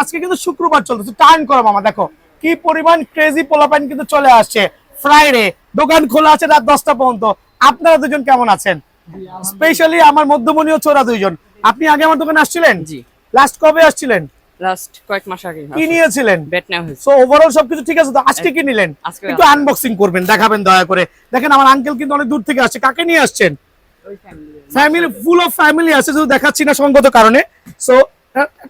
আজকে কিন্তু শুক্রবার চলতেছে, টার্ন করো মামা, দেখো কি পরিমাণ ক্রেজি পোলাপাইন কিন্তু চলে আসছে। ফ্রাইডে দোকান খোলা আছে রাত 10টা পর্যন্ত। আপনারা দুজন কেমন আছেন? স্পেশালি আমার মধ্যমণীয় ছোরা দুইজন। আপনি আগে আমার দোকানে আসছিলেন? জি। লাস্ট কবে আসছিলেন? লাস্ট কয়েক মাস আগে। কি নিয়েছিলেন? ব্যাট নেওয়া হয়েছে। সো ওভারঅল সবকিছু ঠিক আছে তো? আজকে কি নিলেন? একটু আনবক্সিং করবেন, দেখাবেন দয়া করে। দেখেন আমার আঙ্কেল কিন্তু অনেক দূর থেকে আসছে। কাকে নিয়ে আসছেন? ফ্যামিলি, ফুল অফ ফ্যামিলি আছে, শুধু দেখাচ্ছি না সঙ্গত কারণে। সো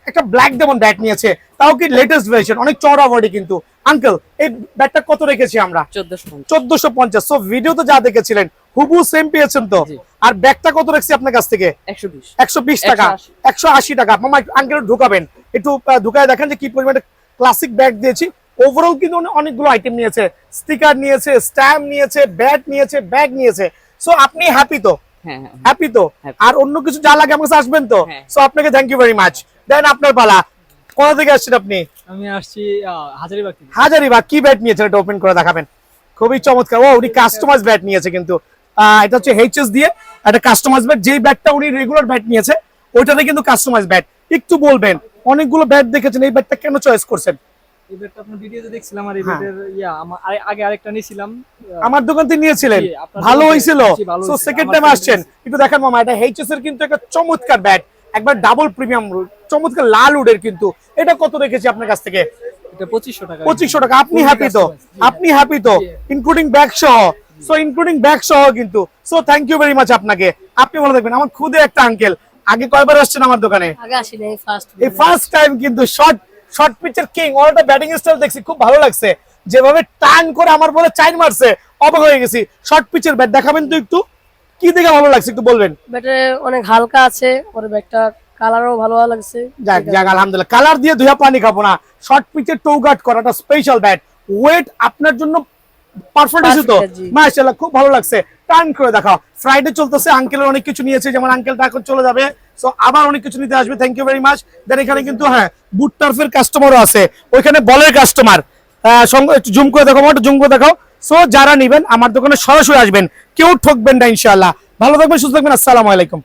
একটা ব্ল্যাক ডেমন ব্যাট নিয়েছে, তাও কি লেটেস্ট ভার্সন, অনেক চড়া বডি কিন্তু। আঙ্কেল এই ব্যাটটা কত রেখেছি আমরা? 1450। সো ভিডিওতে যা দেখেছিলেন হুবহু সেম পেয়েছেন তো? আর ব্যাগটা কত রাখছি আপনার কাছ থেকে? 120 টাকা, 180 টাকা। মামা আঙ্কেল ঢুকাবেন, একটু ঢুকায় দেখেন যে কি পরিমাণে ক্লাসিক ব্যাগ দিয়েছি। ওভারঅল কিন্তু অনেকগুলো আইটেম নিয়েছে, স্টিকার নিয়েছে, স্ট্যাম্প নিয়েছে, ব্যাট নিয়েছে, ব্যাগ নিয়েছে। সো আপনি হ্যাপি তো? হ্যাপি তো? আর অন্য কিছু যা লাগে আমার কাছে আসবেন তো? সো আপনাকে থ্যাংক ইউ ভেরি মাচ। দেন আপনার পালা। কোথা থেকে আসছেন আপনি? আমি আসছি হাজারিবাগ থেকে। হাজারিবাগ। কি ব্যাট নিয়েছেন এটা ওপেন করে দেখাবেন? খুবই চমৎকার। ও উনি কাস্টমাইজ ব্যাট নিয়েছে কিন্তু। এটা হচ্ছে এইচএস দিয়ে একটা কাস্টমাইজ ব্যাট। যেই ব্যাটটা উনি রেগুলার ব্যাট নিয়েছে ওইটাতে কিন্তু কাস্টমাইজ ব্যাট। একটু বলবেন, অনেকগুলো ব্যাট দেখেছেন, এই ব্যাটটা কেন চয়েস করছেন? এই ব্যাটটা আপনার ভিডিওতে দেখছিলাম, আর এই ব্যাটের আগে আরেকটা নিয়েছিলাম, আমার দোকান থেকে নিয়েছিলেন, ভালো হয়েছিল। সো সেকেন্ড টাইম আসছেন, একটু দেখেন মামা। এটা এইচএস এর কিন্তু একটা চমৎকার ব্যাট, একবার ডাবল প্রিমিয়াম, চমৎকার লাল উডের কিন্তু। এটা কত রেখেছি আপনার কাছ থেকে? এটা 2500 টাকা। 2500 টাকা। আপনি হ্যাপি তো? আপনি হ্যাপি তো? ইনক্লুডিং ব্যাগ সহ। সো ইনক্লুডিং ব্যাগ সহ কিন্তু। So thank you very much আপনাকে। আপনি ভালো থাকবেন। আমার খুদে একটা আঙ্কেল, আগে কয়বার আসছেন আমার দোকানে? আগে আসি না, এই ফার্স্ট টাইম কিন্তু। শর্ট পিচের কিং। ওর একটা ব্যাটিং স্টাইল দেখছি, খুব ভালো লাগছে, যেভাবে টার্ন করে আমার বলে চাইন মারছে, অবাক হয়ে গেছি। শর্ট পিচের ব্যাট দেখাবেন তো একটু, কি দেখে ভালো লাগছে একটু বলবেন? ব্যাটে অনেক হালকা আছে, ওর ব্যাটটা কালারও ভালো লাগছে। যাক আলহামদুলিল্লাহ। কালার দিয়ে ধুয়া পানি খাবো না। শর্ট পিচের টো গার্ড করাটা স্পেশাল ব্যাট। ওয়েট আপনার জন্য পারফেক্ট আছে তো? মাশাআল্লাহ, খুব ভালো লাগছে। টার্ন করে দেখাও। ফ্রাইডে চলতেছে, আঙ্কেলের অনেক কিছু নিয়েছে, যেমন আঙ্কেলটা এখন চলে যাবে, সো আবার অনেক কিছু নিতে আসবে। Thank you very much. Then এখানে কিন্তু হ্যাঁ বুট টার্ফের কাস্টমারও আছে, ওইখানে বলের কাস্টমার। জুম করে দেখাও, জুম করে দেখাও। সো যারা নিবেন আমার দোকানে সরাসরি আসবেন, কেউ ঠকবেন না ইনশাআল্লাহ। ভালো থাকবেন, সুস্থ থাকবেন। আসসালামু আলাইকুম।